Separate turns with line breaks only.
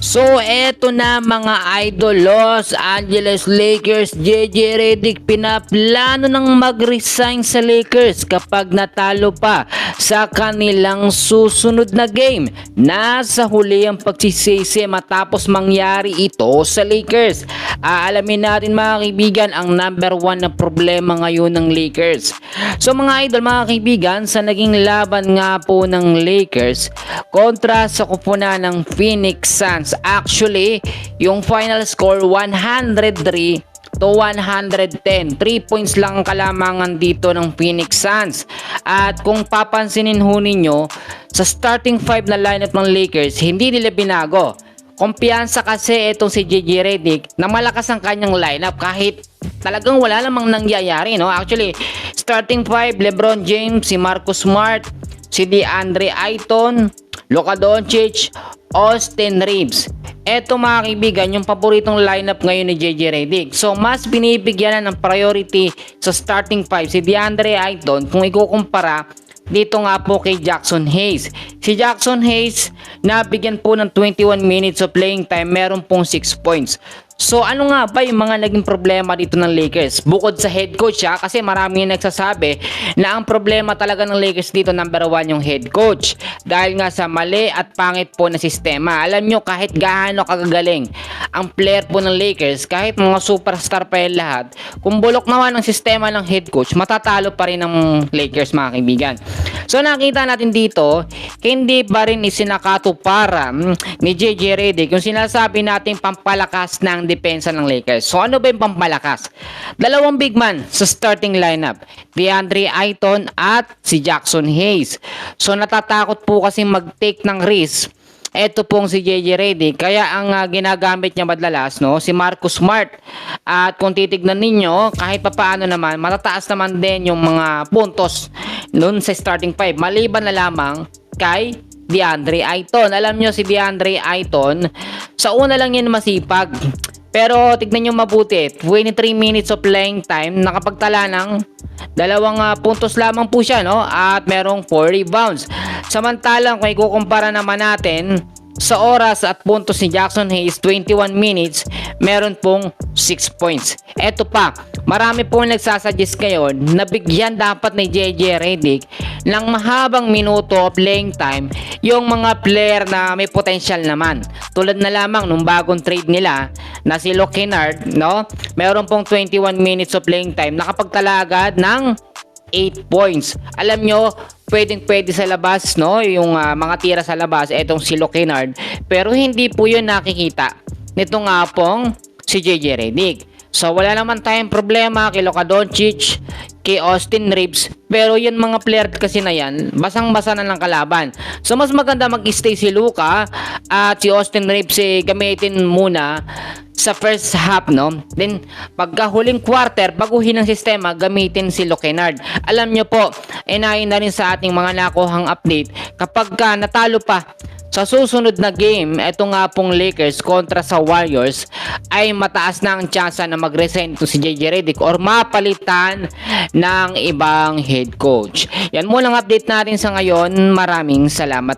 So eto na mga idol, Los Angeles Lakers, JJ Redick pinaplano ng mag-resign sa Lakers kapag natalo pa sa kanilang susunod na game. Nasa huli ang pagsisisi matapos mangyari ito sa Lakers. Aalamin natin mga kaibigan ang number 1 na problema ngayon ng Lakers. So mga idol, mga kaibigan, sa naging laban nga po ng Lakers kontra sa kupunan ng Phoenix Suns, actually yung final score 103 to 110. 3 points lang ang kalamangan dito ng Phoenix Suns. At kung papansinin ho ninyo, sa starting 5 na lineup ng Lakers, hindi nila binago. Kumpiyansa kasi itong si JJ Redick na malakas ang kanyang lineup kahit talagang wala namang nangyayari, no? Actually, starting 5, LeBron James, si Marcus Smart, si DeAndre Ayton, Luka Doncic, Austin Reeves. Eto mga kaibigan, yung paboritong lineup ngayon ni JJ Redick. So mas binibigyan na ng priority sa starting 5 si DeAndre Ayton kung ikukumpara dito nga po kay Jackson Hayes. Si Jackson Hayes nabigyan po ng 21 minutes of playing time, meron pong 6 points. So ano nga ba yung mga naging problema dito ng Lakers? Bukod sa head coach kasi marami yung nagsasabi na ang problema talaga ng Lakers dito number 1 yung head coach. Dahil nga sa mali at pangit po na sistema. Alam nyo kahit gaano kagagaling ang player po ng Lakers, kahit mga superstar pa yung lahat, kung bulok naman ang sistema ng head coach, matatalo pa rin ng Lakers mga kaibigan. So nakita natin dito, hindi pa rin isinakatuparan ni JJ Redick yung sinasabi natin pampalakas ng depensa ng Lakers. So ano ba yung pampalakas? Dalawang big man sa starting lineup, DeAndre Ayton at si Jackson Hayes. So natatakot po kasi mag-take ng risk eto pong si JJ Redick, kaya ang ginagamit niya madalas, no, si Marcus Smart. At kung titignan ninyo, kahit papaano naman matataas naman din yung mga puntos noon sa starting 5, maliban na lamang kay DeAndre Ayton. Alam nyo si DeAndre Ayton, sa una lang yan masipag, pero tignan nyo mabuti, 23 minutes of playing time, nakapagtala ng 2 puntos lamang po siya, no? At merong 4 rebounds. Samantalang kung ikukumpara naman natin sa oras at puntos ni Jackson Hayes, 21 minutes, meron pong 6 points. Eto pa, marami pong nagsasuggest ngayon na bigyan dapat ni JJ Redick ng mahabang minuto of playing time yung mga player na may potential naman. Tulad na lamang nung bagong trade nila na si Luke Kennard, no? Meron pong 21 minutes of playing time, nakapagtala agad ng 8 points. Alam nyo, pwede sa labas, no? Yung mga tira sa labas, etong si Luke Kennard. Pero hindi po yun nakikita nito nga pong si JJ Redick. So wala naman tayong problema kay Luka Doncic, kay Austin Reeves, pero yun mga player kasi na yan, basang-basa na ng kalaban. So mas maganda mag-stay si Luka at si Austin Reeves gamitin muna sa first half, no? Then pagka huling quarter, baguhin ang sistema, gamitin si Luke Kennard. Alam nyo po, inayin na rin sa ating mga nakuhang update, kapag natalo pa sa susunod na game, ito nga pong Lakers kontra sa Warriors, ay mataas na ang tsansa na mag-resign ito si JJ Redick or mapalitan ng ibang head coach. Yan muna ang update natin sa ngayon. Maraming salamat.